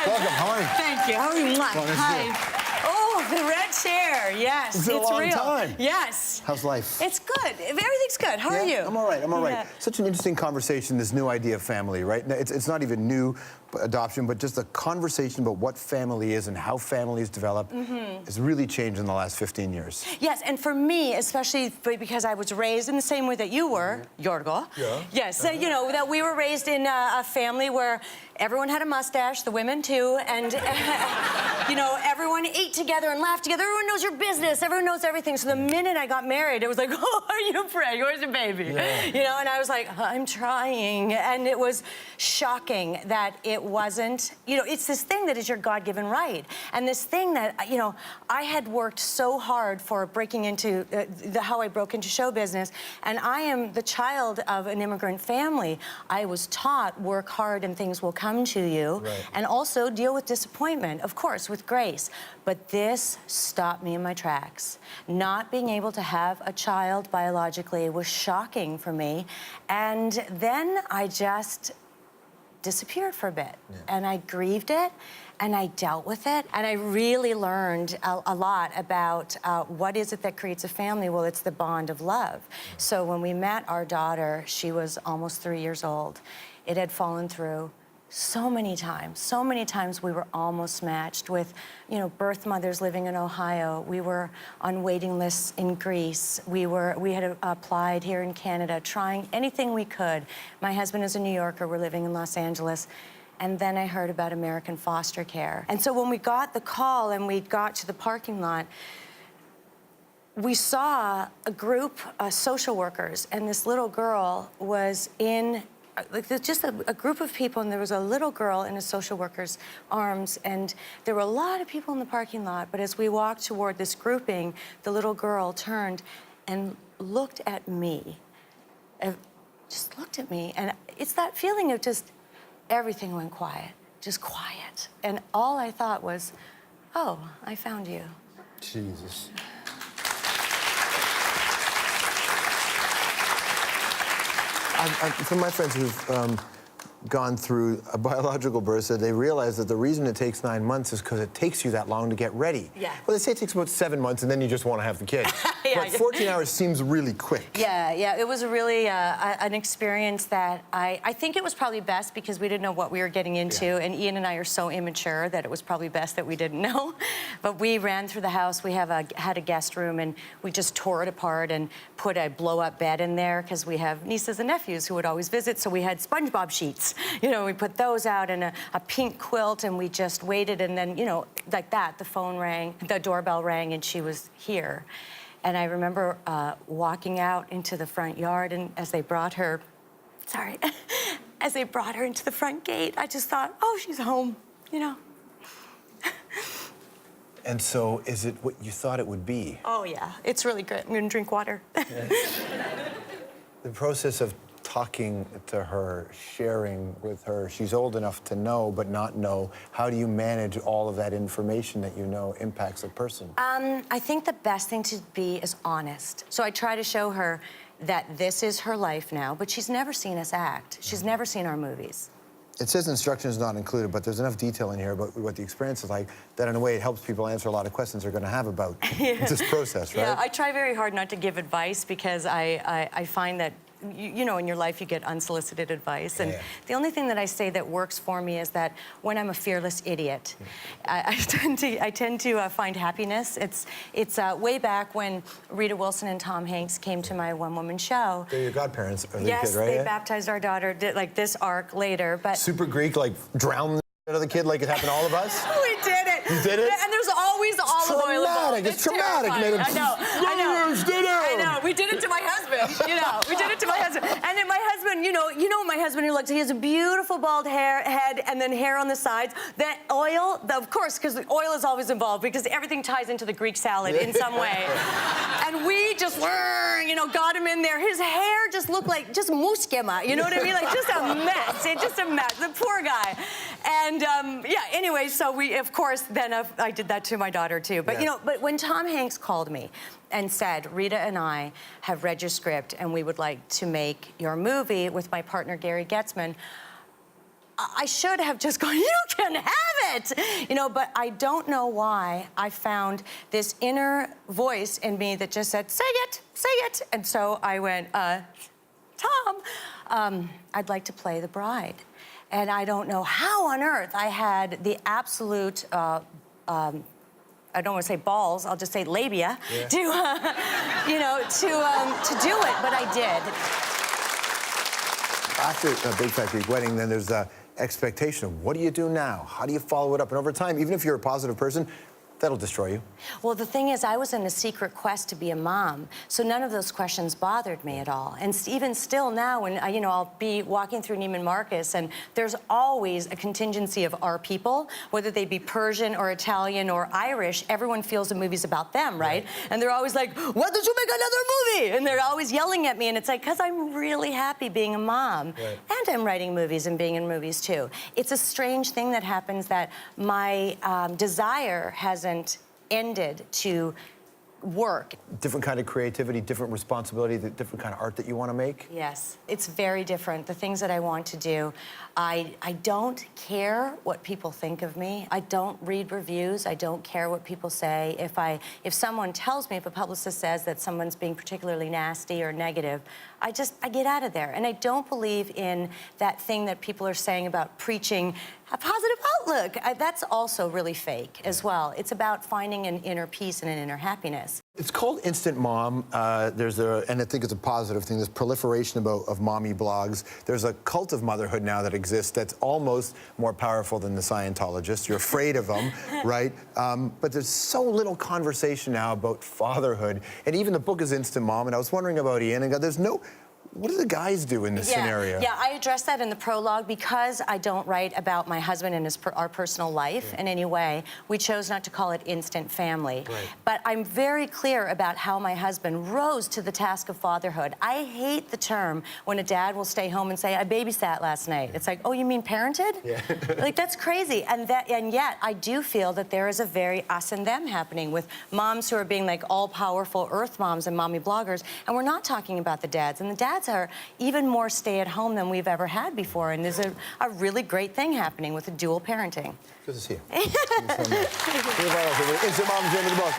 Welcome, how are you? Thank you. How are you? Hi. Oh, the red chair. Yes, It's been a long real. time. Yes. How's life? It's good. Everything's good. How are you? I'm all right. I'm all right. Yeah. Such an interesting conversation, this new idea of family, right? It's not even new adoption, but just a conversation about what family is and how families develop has really changed in the last 15 years. Yes, and for me, especially because I was raised in the same way that you were, Yorgo. Yeah. Yes, you know, that we were raised in a family where everyone had a mustache, the women too, and, you know, everyone ate together and laughed together. Everyone knows your business. Everyone knows everything. So the minute I got married, it was like, oh, are you pregnant? Where's your baby? Yeah. You know, and I was like, I'm trying. And it was shocking that it wasn't, you know, it's this thing that is your God-given right. And this thing that, you know, I had worked so hard for breaking into, how I broke into show business. And I am the child of an immigrant family. I was taught, work hard and things will come to you. Right. And also deal with disappointment, of course, with grace. But this stopped me in my tracks. Not being able to have a child biologically was shocking for me. And then I just disappeared for a bit. Yeah. And I grieved it, and I dealt with it. And I really learned a lot about what is it that creates a family? Well, it's the bond of love. Yeah. So when we met our daughter, she was almost 3 years old. It had fallen through so many times we were almost matched with, you know, birth mothers living in Ohio. We were on waiting lists in Greece. We had applied here in Canada, trying anything we could. My husband is a New Yorker. We're living in Los Angeles. And then I heard about American foster care. And so when we got the call and we got to the parking lot, we saw a group of social workers, and this little girl was in like there's just a group of people, and there was a little girl in a social worker's arms, and there were a lot of people in the parking lot, but as we walked toward this grouping, the little girl turned and looked at me, just looked at me, and it's that feeling of just everything went quiet, just quiet, and all I thought was, oh, I found you. Jesus. From my friends who've gone through a biological birth, said they realize that the reason it takes 9 months is because it takes you that long to get ready. Yeah. Well, they say it takes about 7 months, and then you just want to have the kid. Yeah, but 14 hours seems really quick. Yeah, yeah. It was really an experience that I think it was probably best because we didn't know what we were getting into, and Ian and I are so immature that it was probably best that we didn't know. But we ran through the house. We had a guest room, and we just tore it apart and put a blow-up bed in there because we have nieces and nephews who would always visit, so we had SpongeBob sheets. You know, we put those out and a pink quilt, and we just waited, and then, you know, like that, the phone rang, the doorbell rang, and she was here. And I remember walking out into the front yard, and as they brought her, as they brought her into the front gate, I just thought, oh, she's home, you know. And so, is it what you thought it would be? Oh, yeah, it's really good. I'm gonna drink water. The process of talking to her, sharing with her, she's old enough to know but not know. How do you manage all of that information that you know impacts a person? I think the best thing to be is honest. So I try to show her that this is her life now, but she's never seen us act. She's never seen our movies. It says instructions not included, but there's enough detail in here about what the experience is like that in a way it helps people answer a lot of questions they're going to have about this process, right? Yeah, I try very hard not to give advice because I find that you know, in your life you get unsolicited advice, and the only thing that I say that works for me is that when I'm a fearless idiot, I tend to find happiness. It's way back when Rita Wilson and Tom Hanks came to my one-woman show. They're your godparents, are they? Yes, kid, right? they baptized our daughter, did like this arc later, but super Greek, like drown the other kid like it happened to all of us. We did it. You did it? And there's always olive oil involved. It's traumatic. I know. I know. We did it to my husband. You know, we did it to my husband. And then my husband, you know my husband, he has a beautiful bald head and then hair on the sides. That oil, of course, because the oil is always involved because everything ties into the Greek salad in some way. And we just, you know, got him in there. His hair just looked like just muskema. You know what I mean? Like just a mess. It's just a mess. The poor guy. And yeah. Anyway, so we, of course, then I did that to my daughter too. But you know, but when Tom Hanks called me and said, Rita and I have read your script and we would like to make your movie with my partner, Gary Getzman, I should have just gone, you can have it, you know, but I don't know why I found this inner voice in me that just said, say it. And so I went, Tom, I'd like to play the bride. And I don't know how on earth I had the absolute, I don't want to say balls, I'll just say labia, to, you know, to do it, but I did. After a Big Fat Greek Wedding, then there's expectation of what do you do now? How do you follow it up? And over time, even if you're a positive person, that'll destroy you. Well, the thing is, I was in a secret quest to be a mom, so none of those questions bothered me at all. And even still now, when you know, I'll be walking through Neiman Marcus, and there's always a contingency of our people, whether they be Persian or Italian or Irish. Everyone feels the movie's about them, right? And they're always like, "Why don't you make another movie?" And they're always yelling at me, and it's like, because I'm really happy being a mom, and I'm writing movies and being in movies too. It's a strange thing that happens that my desire hasn't ended to work. Different kind of creativity, different responsibility, the different kind of art that you want to make? Yes, it's very different. The things that I want to do, I don't care what people think of me. I don't read reviews. I don't care what people say. If someone tells me, if a publicist says that someone's being particularly nasty or negative, I get out of there. And I don't believe in that thing that people are saying about preaching a positive outlook. That's also really fake as well. It's about finding an inner peace and an inner happiness. It's called Instant Mom. And I think it's a positive thing, this proliferation of mommy blogs. There's a cult of motherhood now that exists that's almost more powerful than the Scientologists. You're afraid of them, right? But there's so little conversation now about fatherhood. And even the book is Instant Mom, and I was wondering about Ian, and there's no... What do the guys do in this scenario? Yeah, I address that in the prologue because I don't write about my husband and our personal life in any way. We chose not to call it Instant Family. But I'm very clear about how my husband rose to the task of fatherhood. I hate the term when a dad will stay home and say, I babysat last night. It's like, oh, you mean parented? Like, that's crazy. And yet, I do feel that there is a very us and them happening with moms who are being like all-powerful earth moms and mommy bloggers. And we're not talking about the dads. And the dads are even more stay-at-home than we've ever had before, and there's a really great thing happening with the dual parenting. Good to see you. Thank you so much. Nia Vardalos, Instant Mom's the end of the book.